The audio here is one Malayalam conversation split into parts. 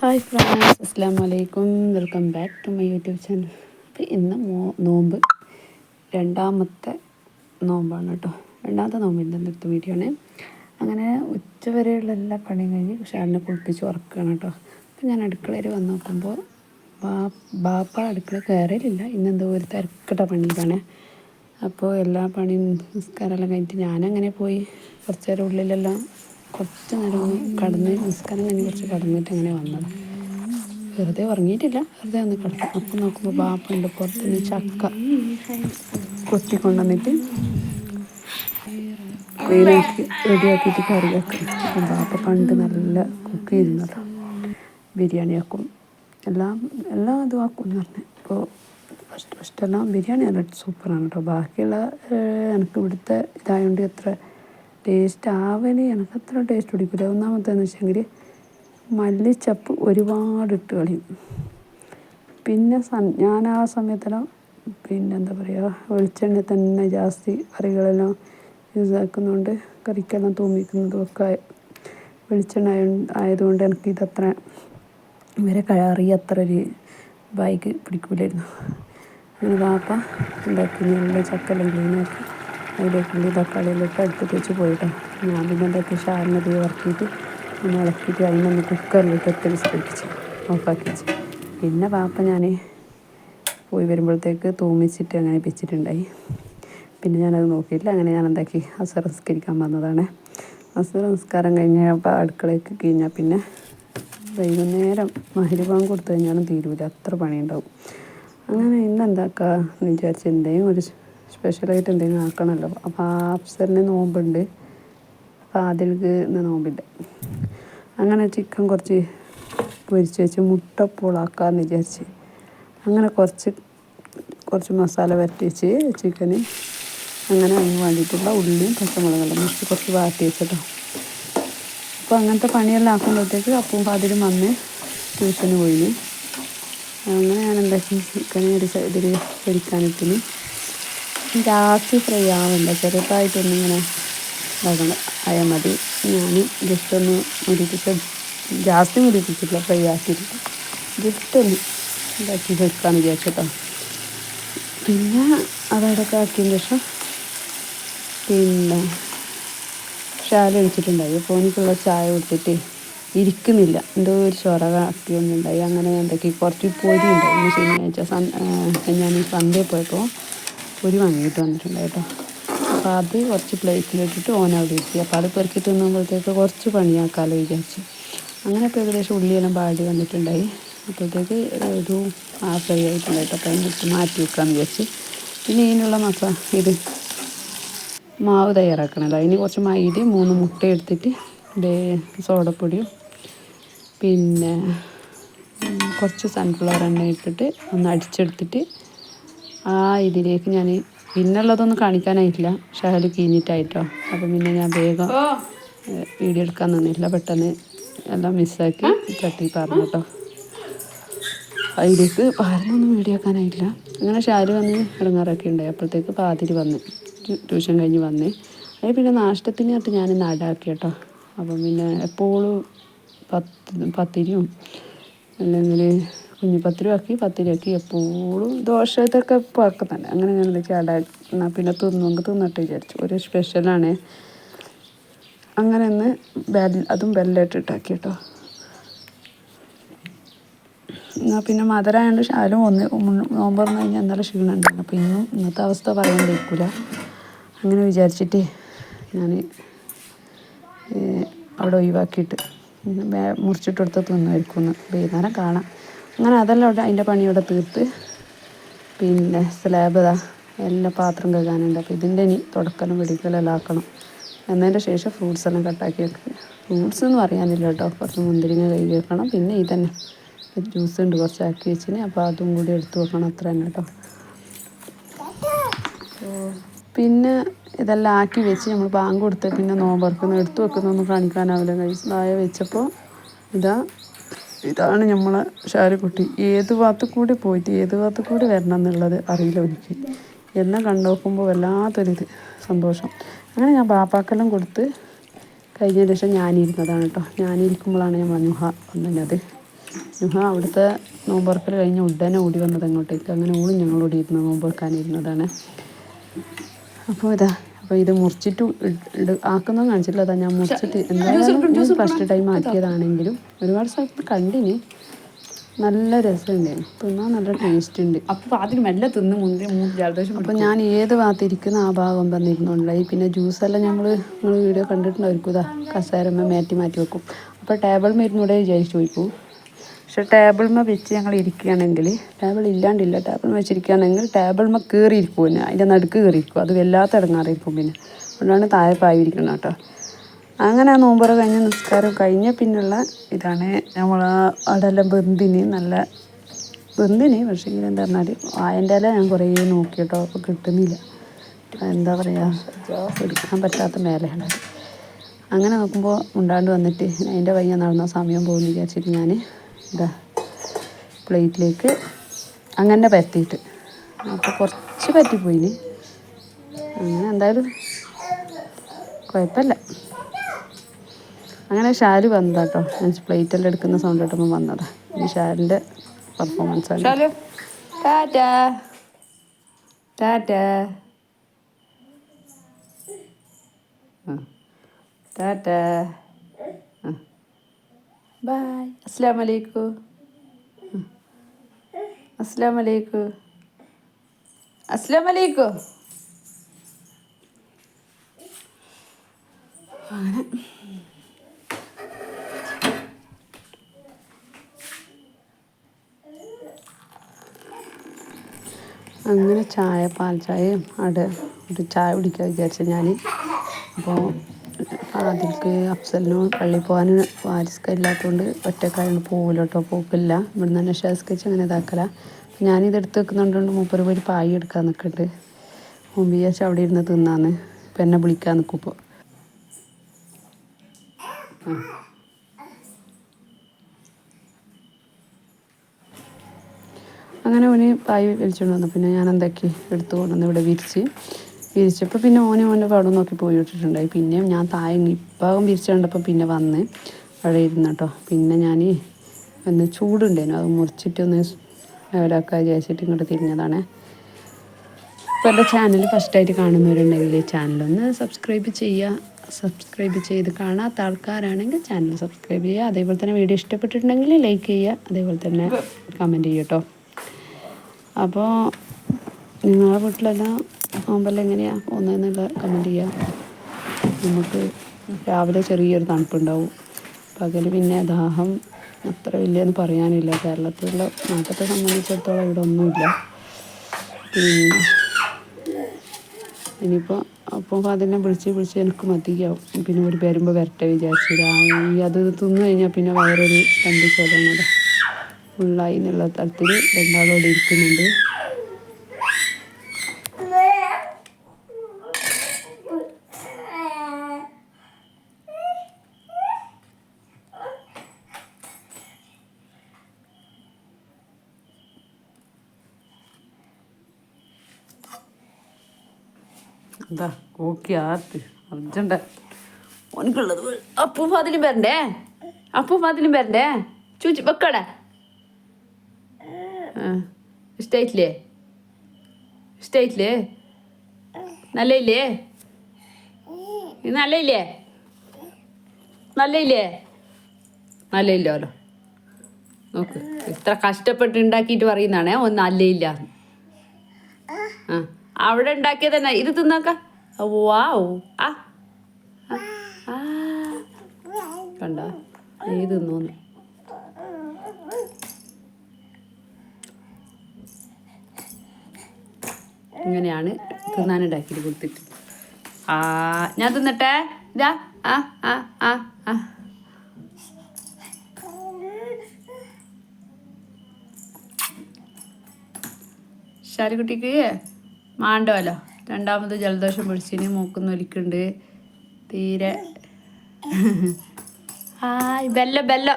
ഹായ് ഫ്രണ്ട്സ്, അസ്സലാമു അലൈക്കും. Welcome back to my YouTube channel. അപ്പോൾ ഇന്ന് നോമ്പ് രണ്ടാമത്തെ നോമ്പാണ് കേട്ടോ. രണ്ടാമത്തെ നോമ്പിൻ്റെ അടുത്ത വീഡിയോ ആണ്. അങ്ങനെ ഉച്ചവരെയുള്ള എല്ലാ പണിയും കഴിഞ്ഞ് ഷാലിനെ കുളിപ്പിച്ച് ഉറക്കുകയാണ് കേട്ടോ. അപ്പോൾ ഞാൻ അടുക്കളയിൽ വന്ന് നോക്കുമ്പോൾ ബാപ്പ അടുക്കള കയറിയില്ല. ഇന്നെന്തോ ഒരു തിരക്കിട്ട പണിയിലാണ്. അപ്പോൾ എല്ലാ പണിയും നിസ്കാരമെല്ലാം കഴിഞ്ഞിട്ട് ഞാനങ്ങനെ പോയി കുറച്ച് നേരം ഉള്ളിലെല്ലാം കുറച്ച് നേരം ഒന്ന് കടന്ന് നിസ്കാരം കഴിഞ്ഞ് കുറച്ച് കടന്നിട്ട് അങ്ങനെ വന്നത്. വെറുതെ ഉറങ്ങിയിട്ടില്ല, വെറുതെ ഒന്ന് കിടക്കും. അപ്പം നോക്കുമ്പോൾ ബാപ്പുണ്ട് പുറത്തുനിന്ന് ചക്ക കൊത്തിക്കൊണ്ടുവന്നിട്ട് ക്ലീനാക്കി റെഡിയാക്കിയിട്ട് കറി വെക്കും. അപ്പം ബാപ്പ പണ്ട് നല്ല കുക്ക് ചെയ്യുന്നല്ലോ, ബിരിയാണി ആക്കും, എല്ലാം ഇതും ആക്കും എന്ന് പറഞ്ഞു. ഇപ്പോൾ ഫസ്റ്റെല്ലാം ബിരിയാണി നല്ല സൂപ്പറാണ് കേട്ടോ. ബാക്കിയുള്ള എനിക്ക് ഇവിടുത്തെ ഇതായതുകൊണ്ട് അത്ര ടേസ്റ്റ് ആവല് എനിക്ക് അത്ര ടേസ്റ്റ് പിടിക്കില്ല. ഒന്നാമത്തേന്ന് വെച്ചെങ്കിൽ മല്ലിച്ചപ്പ് ഒരുപാട് ഇട്ട് കളയും. പിന്നെ ഞാൻ ആ സമയത്തെല്ലാം എന്താ പറയുക, വെളിച്ചെണ്ണ തന്നെ ജാസ്തി കറികളെല്ലാം യൂസാക്കുന്നതുകൊണ്ട് കറിക്കെല്ലാം തൂമിക്കുന്നതും ഒക്കെ വെളിച്ചെണ്ണ ആയതുകൊണ്ട് എനിക്ക് ഇതത്ര ഇവരെ കറി അത്ര ഒരു ബായിക്ക് പിടിക്കില്ലായിരുന്നു. അങ്ങനെ ബാപ്പ ഉണ്ടാക്കി നല്ല ചക്കെല്ലാം ക്ലീനാക്കി അതിലേക്ക് ഉള്ളി തക്കാളിയെല്ലാം ഇട്ട് അടുപ്പത്ത് വെച്ച് പോയിട്ടോ. ഞാൻ പിന്നെ എന്താക്കി ഷാലിനെ തീ ഇറക്കിയിട്ട് ഒന്ന് ഇളക്കിയിട്ട് അതിനൊന്ന് കുക്കറിലിട്ട് ഒറ്റ വിസിലടിപ്പിച്ച് ഓഫാക്കി വെച്ച്. പിന്നെ ബാപ്പ ഞാൻ പോയി വരുമ്പോഴത്തേക്ക് തൂമിച്ചിട്ട് അങ്ങനെ വെച്ചിട്ടുണ്ടായി. പിന്നെ ഞാനത് നോക്കിയില്ല. അങ്ങനെ ഞാൻ എന്താക്കി അസർ നിസ്കരിക്കാൻ വന്നതാണ്. അസർ നിസ്കാരം കഴിഞ്ഞപ്പോൾ അടുക്കളയ്ക്ക് കഴിഞ്ഞാൽ പിന്നെ വൈകുന്നേരം മഗ്‌രിബ് ബാങ്ക് കൊടുത്തു കഴിഞ്ഞാലും തീരൂല, അത്ര പണിയുണ്ടാവും. അങ്ങനെ ഇന്ന് എന്താക്കുക എന്ന് വിചാരിച്ച് എന്തെങ്കിലും ഒരു സ്പെഷ്യലായിട്ട് എന്തെങ്കിലും ആക്കണമല്ലോ. അപ്പോൾ അഫ്സലിന് നോമ്പുണ്ട്, ഫാദിൽക്ക് ഇന്ന് നോമ്പില്ല. അങ്ങനെ ചിക്കൻ കുറച്ച് പൊരിച്ച് വെച്ച് മുട്ടപ്പോളാക്കാമെന്ന് വിചാരിച്ച് അങ്ങനെ കുറച്ച് മസാല വരട്ടി വെച്ച് ചിക്കന്. അങ്ങനെ അതിന് വേണ്ടിയിട്ടുള്ള ഉള്ളിയും പച്ചമുളകെല്ലാം മുറിച്ച് കുറച്ച് വാട്ടി വെച്ചിട്ടോ. അപ്പോൾ അങ്ങനത്തെ പണിയെല്ലാം ആക്കുമ്പോഴത്തേക്ക് അപ്പവും ഫാദിലും വന്ന് ട്യൂഷന് പോയിന്. അങ്ങനെ ഞാൻ എന്താക്കി ചിക്കന് ഇതിൽ പൊരിക്കാനിട്ടിന്. ജാസ്തി ഫ്രൈ ആവണ്ട, ചെറുതായിട്ടൊന്നിങ്ങനെ ഇതാക്കണം, ആയാൽ മതി. ഞാൻ ജസ്റ്റ് ഒന്ന് മുരിപ്പിച്ച്, ജാസ്തി മുരിപ്പിച്ചിട്ടില്ല, ഫ്രൈ ആക്കിയിട്ടില്ല, ജസ്റ്റ് ഒന്ന് ഇതാക്കി വെക്കാമെന്ന് വിചാരിച്ചിട്ടോ. പിന്നെ അതവിടെയൊക്കെ ആക്കിയതിന് ശേഷം പിന്നെ ഷാല ഒഴിച്ചിട്ടുണ്ടായി. അപ്പോൾ എനിക്കുള്ള ചായ കൊടുത്തിട്ട് ഇരിക്കുന്നില്ല, എന്തോ ഒരു ചൊറകാക്കിയൊന്നുണ്ടായി. അങ്ങനെ എന്തൊക്കെ കുറച്ച് പൊരി ഉണ്ടായി. ഇന്ന് ശനിയാഴ്ച ഞാൻ ഈ സൺഡേ പോയപ്പോൾ പൊരി വാങ്ങിയിട്ട് വന്നിട്ടുണ്ടായി കേട്ടോ. അപ്പോൾ അത് കുറച്ച് പ്ലേറ്റിലിട്ടിട്ട് ഓനവിടെ ഇരുത്തി. അപ്പോൾ അത് പെറുക്കി തിന്നുമ്പോഴത്തേക്ക് കുറച്ച് പണിയാക്കാമല്ലോ വിചാരിച്ചു. അങ്ങനെ ഇപ്പോൾ ഏകദേശം ഉള്ളിയെല്ലാം പാടി വന്നിട്ടുണ്ടായി. അപ്പോഴത്തേക്ക് ഒരു ഫ്രൈ ആയിട്ടുണ്ടായിട്ട് അപ്പോൾ അതിനിട്ട് മാറ്റി വെക്കാമെന്ന് വിചാരിച്ച്. പിന്നെ ഇതിനുള്ള മാവ് തയ്യാറാക്കണമല്ലോ. അതിന് കുറച്ച് മൈദയും 3 മുട്ട എടുത്തിട്ട് സോഡപ്പൊടിയും പിന്നെ കുറച്ച് സൺഫ്ലവർ എണ്ണ ഇട്ടിട്ട് ഒന്ന് അടിച്ചെടുത്തിട്ട് ഇതിലേക്ക് ഞാൻ പിന്നുള്ളതൊന്നും കാണിക്കാനായിട്ടില്ല, ഷഹല് കീഞ്ഞിട്ടായിട്ടോ. അപ്പം പിന്നെ ഞാൻ വേഗം വീഡിയോ എടുക്കാൻ നിന്നില്ല, പെട്ടെന്ന് എല്ലാം മിസ്സാക്കി ചട്ടി പറഞ്ഞു കേട്ടോ. അതിലേക്ക് പാരുന്നൊന്നും വീഡിയോ ആക്കാനായിട്ടില്ല. അങ്ങനെ ഷാല് വന്ന് ഇടങ്ങാറൊക്കെ ഉണ്ടായി. അപ്പോഴത്തേക്ക് പാതിരി വന്ന് ട്യൂഷൻ കഴിഞ്ഞ് വന്നേ. അതിൽ പിന്നെ നാഷ്ടത്തിനായിട്ട് ഞാൻ നാടാക്കി കേട്ടോ. അപ്പം പിന്നെ എപ്പോഴും പത്തിരിയും അല്ലെങ്കിൽ പത്തിരിയാക്കി എപ്പോഴും ദോശ ഇതൊക്കെ ഇപ്പോൾ ആക്കുന്നുണ്ട്. അങ്ങനെ ഞാൻ എന്തൊക്കെ എന്നാൽ പിന്നെ തിന്നിട്ട് വിചാരിച്ചു, ഒരു സ്പെഷ്യലാണ്. അങ്ങനെ ഒന്ന് അതും ബെല്ലായിട്ടിട്ടാക്കി കേട്ടോ. എന്നാൽ പിന്നെ മധുരമായതുകൊണ്ട് ഷാലും നോമ്പ് തുറന്ന് കഴിഞ്ഞാൽ എന്നാലും ക്ഷീണം ഉണ്ടായിരുന്നു. അപ്പോൾ ഇന്നത്തെ അവസ്ഥ പറയാൻ കഴിക്കില്ല. അങ്ങനെ വിചാരിച്ചിട്ട് ഞാൻ അവിടെ ഒഴിവാക്കിയിട്ട് മുറിച്ചിട്ടെടുത്ത് തിന്നുമായിരിക്കും, വൈകുന്നേരം കാണാം. അങ്ങനെ അതെല്ലാം അതിൻ്റെ പണിയോടെ തീർത്ത് പിന്നെ സ്ലാബ് എല്ലാം പാത്രം കഴുകാനുണ്ട്. അപ്പോൾ ഇതിൻ്റെ ഇനി തുടക്കലും വെടിക്കലെല്ലാം ആക്കണം. എന്നതിൻ്റെ ശേഷം ഫ്രൂട്ട്സ് എല്ലാം കട്ടാക്കി വെക്കുക. ഫ്രൂട്ട്സ് എന്ന് പറയാനില്ല കേട്ടോ, കുറച്ച് മുന്തിരിങ്ങ കഴുകി വെക്കണം. പിന്നെ ഇതന്നെ ജ്യൂസ് ഉണ്ട് കുറച്ച് ആക്കി വെച്ചിന്, അപ്പോൾ അതും കൂടി എടുത്ത് വെക്കണം, അത്ര തന്നെ കേട്ടോ. പിന്നെ ഇതെല്ലാം ആക്കി വെച്ച് നമ്മൾ ബാങ്ക് കൊടുത്ത് പിന്നെ നോമ്പറക്കുന്ന എടുത്ത് വെക്കുന്നൊന്നും കാണിക്കാനാവില്ല. താഴെ വെച്ചപ്പോൾ ഇതാണ് നമ്മളെ ഷാരിക്കുട്ടി. ഏത് ഭാഗത്ത് കൂടി വരണം എന്നുള്ളത് അറിയില്ല എനിക്ക്. എല്ലാം കണ്ടുനോക്കുമ്പോൾ വല്ലാത്തൊരിത് സന്തോഷം. അങ്ങനെ ഞാൻ ബാപ്പാക്കെല്ലാം കൊടുത്ത് കഴിഞ്ഞ ശേഷം ഞാനിരുന്നതാണ് കേട്ടോ. ഞാനിരിക്കുമ്പോഴാണ് ഞാൻ വന്നത്. അവിടുത്തെ നോമ്പുറക്കൽ കഴിഞ്ഞ് ഉടനെ ഓടി വന്നത് അങ്ങോട്ടേക്ക്. അങ്ങനെ ഓടും ഞങ്ങളോടി ഇരുന്ന് നോമ്പുറക്കാനിരുന്നതാണ്. അപ്പോൾ ഇത് മുറിച്ചിട്ട് ആക്കുന്നതെന്ന് കാണിച്ചിട്ടില്ല. അതാ ഞാൻ മുറിച്ചിട്ട് എന്തായാലും ഫസ്റ്റ് ടൈം ആക്കിയതാണെങ്കിലും ഒരുപാട് സ്ഥലത്ത് കണ്ടിന്. നല്ല രസമുണ്ടായിരുന്നു, തിന്നാൻ നല്ല ടേസ്റ്റ് ഉണ്ട്. അപ്പോൾ അതിന് മെല്ലെ തിന്ന് ജലദോഷം. അപ്പോൾ ഞാൻ ഏത് ഭാഗത്തിരിക്കുന്ന ആ ഭാഗം വന്നിരുന്നുണ്ടായി. പിന്നെ ജ്യൂസെല്ലാം നിങ്ങൾ വീഡിയോ കണ്ടിട്ടുണ്ടായിരിക്കും. ഇതാ കസേരമ്മ മാറ്റി വെക്കും. അപ്പോൾ ടേബിൾ മരുന്നൂടെ വിചാരിച്ചു പോയിപ്പോൾ. പക്ഷെ ടേബിൾമ വെച്ച് ഞങ്ങൾ ഇരിക്കുകയാണെങ്കിൽ, ടേബിൾ ഇല്ലാണ്ടില്ല, ടേബിൾ വെച്ചിരിക്കുകയാണെങ്കിൽ ടേബിൾമ കയറിയിരിക്കും. പിന്നെ അതിൻ്റെ നടുക്ക് കയറിയിരിക്കും. അത് വല്ലാത്ത ഇടങ്ങാറിയിരിക്കും. പിന്നെ അതുകൊണ്ടാണ് താഴെ പായിരിക്കണം കേട്ടോ. അങ്ങനെ നോമ്പുറ കഴിഞ്ഞ് നിസ്കാരം കഴിഞ്ഞ പിന്നുള്ള ഇതാണ്. നമ്മൾ അവിടെല്ലാം നല്ല പക്ഷേ ഇങ്ങനെ എന്താ പറഞ്ഞാൽ വായൻ്റെ ഇല ഞാൻ കുറേ നോക്കി കേട്ടോ. അപ്പോൾ കിട്ടുന്നില്ല. എന്താ പറയുക, എടുക്കാൻ പറ്റാത്ത മേലെയാണ്. അങ്ങനെ നോക്കുമ്പോൾ ഉണ്ടാണ്ട് വന്നിട്ട് അതിൻ്റെ വയ്യ നടന്ന സമയം പോകുന്നു വിചാരിച്ചിട്ട് ഞാൻ ഇതാ പ്ലേറ്റിലേക്ക് അങ്ങനെ പരത്തിയിട്ട്, അപ്പോൾ കുറച്ച് പറ്റിപ്പോയിന്. അങ്ങനെ എന്തായാലും കുഴപ്പമില്ല. അങ്ങനെ ഷാല് വന്നതാട്ടോ. ഞാൻ പ്ലേറ്റെല്ലാം എടുക്കുന്ന സൗണ്ട് കേട്ടപ്പോൾ വന്നതാ. ഈ ഷാലിൻ്റെ പെർഫോമൻസ് ആണ്. Shalu Tata Tata tata bye. അസ്സലാമു അലൈക്കും. അസ്സലാമു അലൈക്കും. അസ്സലാമു അലൈക്കും. അങ്ങനെ പാൽ ചായയും അവിടെ ഒരു ചായ കുടിക്കാൻ വിചാരിച്ച ഞാൻ. അപ്പോൾ അതിൽക്ക് അഫ്സലിനോ പള്ളിയിൽ പോകാൻ വാരിസ്ക ഇല്ലാത്തതുകൊണ്ട് ഒറ്റക്കാരോട് പോകില്ല കേട്ടോ. പോക്കില്ല. ഇവിടുന്ന് തന്നെ ഷേസ്കച്ച് അങ്ങനെ ഇതാക്കല. ഞാനിതെടുത്ത് വെക്കുന്നുണ്ട്. മൂപ്പര് പോയി പായി എടുക്കാൻ നിൽക്കുന്നുണ്ട്. മുമ്പ് വിചാരിച്ച് അവിടെ ഇരുന്ന് തിന്നാന്ന്. ഇപ്പം എന്നെ വിളിക്കാൻ നിൽക്കും. ഇപ്പോൾ അങ്ങനെ ഓന് പായ് വലിച്ചുകൊണ്ട് വന്നു. പിന്നെ ഞാൻ എന്താക്കി എടുത്തു കൊണ്ടുവന്ന് ഇവിടെ വിരിച്ചപ്പോൾ പിന്നെ ഓൻ്റെ പടം നോക്കി പോയി വിട്ടിട്ടുണ്ടായി. പിന്നെയും ഞാൻ താഴെ ഇപ്പം വിരിച്ചു കണ്ടപ്പോൾ പിന്നെ വന്ന് അവിടെ ഇരുന്നു കേട്ടോ. പിന്നെ ഞാൻ ഒന്ന് ചൂടുണ്ടായിരുന്നു, അത് മുറിച്ചിട്ടൊന്ന് ഒരാൾക്കാർ വിചാരിച്ചിട്ട് ഇങ്ങോട്ട് തിരിഞ്ഞതാണ്. അപ്പോൾ എൻ്റെ ചാനൽ ഫസ്റ്റായിട്ട് കാണുന്നവരുണ്ടെങ്കിൽ ചാനലൊന്ന് സബ്സ്ക്രൈബ് ചെയ്യുക. സബ്സ്ക്രൈബ് ചെയ്ത് കാണാത്ത ആൾക്കാരാണെങ്കിൽ ചാനൽ സബ്സ്ക്രൈബ് ചെയ്യുക. അതേപോലെ തന്നെ വീഡിയോ ഇഷ്ടപ്പെട്ടിട്ടുണ്ടെങ്കിൽ ലൈക്ക് ചെയ്യുക. അതേപോലെ തന്നെ കമൻറ്റ് ചെയ്യുക കേട്ടോ. അപ്പോൾ നിങ്ങളുടെ വീട്ടിലെല്ലാം നോമ്പെല്ലാം എങ്ങനെയാണ് പോകുന്നതെന്നുള്ള കമൻറ്റ് ചെയ്യുക. നമുക്ക് രാവിലെ ചെറിയൊരു തണുപ്പുണ്ടാവും, പകൽ പിന്നെ ദാഹം അത്ര വലിയെന്ന് പറയാനില്ല. കേരളത്തിലുള്ള നാട്ടത്തെ സംബന്ധിച്ചിടത്തോളം ഇവിടെ ഒന്നുമില്ല. ഇനിയിപ്പോൾ അപ്പോൾ അതിനെ വിളിച്ച് എനിക്ക് മതിയാവും. പിന്നെ ഒരു വരുമ്പോൾ വരട്ടെ വിചാരിച്ചില്ല. അത് തിന്നു കഴിഞ്ഞാൽ പിന്നെ വയറൊരു കണ്ടിച്ചോളുന്നത് ഫുള്ളായി എന്നുള്ള തരത്തിൽ രണ്ടാളോടെ ഇരിക്കുന്നുണ്ട്. എന്താ ഓക്കെ ആർത്ത് അർജൻ്റ ഓനക്കുള്ളത് അപ്പൂം അതിലും വരണ്ടേ ചൂച്ചി വെക്കട. ഇഷ്ടായിട്ടില്ലേ നല്ലയില്ലേ നല്ലയില്ലോ. നോക്ക് ഇത്ര കഷ്ടപ്പെട്ട് ഉണ്ടാക്കിയിട്ട് പറയുന്നതാണേ ഒന്ന് നല്ലയില്ല. അവിടെ ഉണ്ടാക്കിയത് തന്നെ ഇത് തിന്നാക്ക. വാവ് കണ്ട നീ തിന്നോന്ന്. ഇങ്ങനെയാണ് തിന്നാനുണ്ടാക്കിയിട്ട് കൊടുത്തിട്ട്. ഞാൻ തിന്നട്ടെ. ഇതാ ഷാരിക്കുട്ടിക്ക് മാണ്ടോലോ രണ്ടാമത് ജലദോഷം പിടിച്ചിന്, മൂക്കുന്നൊലിക്കുണ്ട് തീരെ. ബെല്ല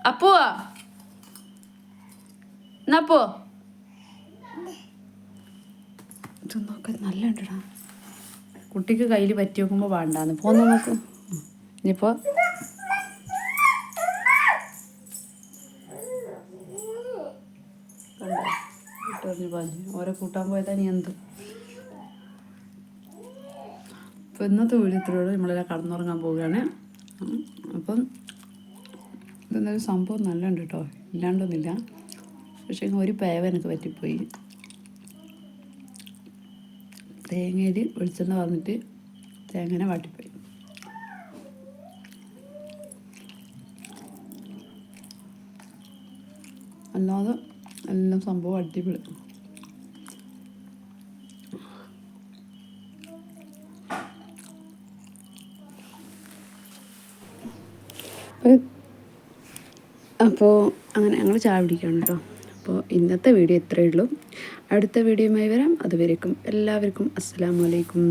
അപ്പുവാ എന്നാപ്പോ നോക്ക നല്ല ഉണ്ടടാ. കുട്ടിക്ക് കയ്യിൽ പറ്റി നോക്കുമ്പോൾ വേണ്ടാന്ന് പോന്ന് നോക്കും. ഇനിയിപ്പോൾ പറഞ്ഞു പറഞ്ഞു ഓരോ കൂട്ടാൻ പോയതാ നീ എന്ത്. അപ്പോൾ ഇന്നത്തെ വീഡിയോ ഇത്രയോടെ നമ്മളെല്ലാം കടന്നുറങ്ങാൻ പോവുകയാണ്. അപ്പം ഇതെന്തായാലും സംഭവം നല്ല ഉണ്ട് കേട്ടോ, ഇല്ലാണ്ടൊന്നുമില്ല. പക്ഷേ ഒരു പേവ എനിക്ക് പറ്റിപ്പോയി. തേങ്ങയിൽ വെളിച്ചെണ്ണ വന്നിട്ട് തേങ്ങനെ വാട്ടിപ്പോയി. അല്ലാതെ എല്ലാം സംഭവം അടിപൊളി. അപ്പോൾ അങ്ങനെ ഞങ്ങൾ ചായ പിടിക്കുകയാണ് കേട്ടോ. അപ്പോൾ ഇന്നത്തെ വീഡിയോ ഇത്രയേ ഉള്ളൂ. അടുത്ത വീഡിയോയുമായി വരാം. അതുവരേക്കും എല്ലാവർക്കും അസ്സലാമു അലൈക്കും.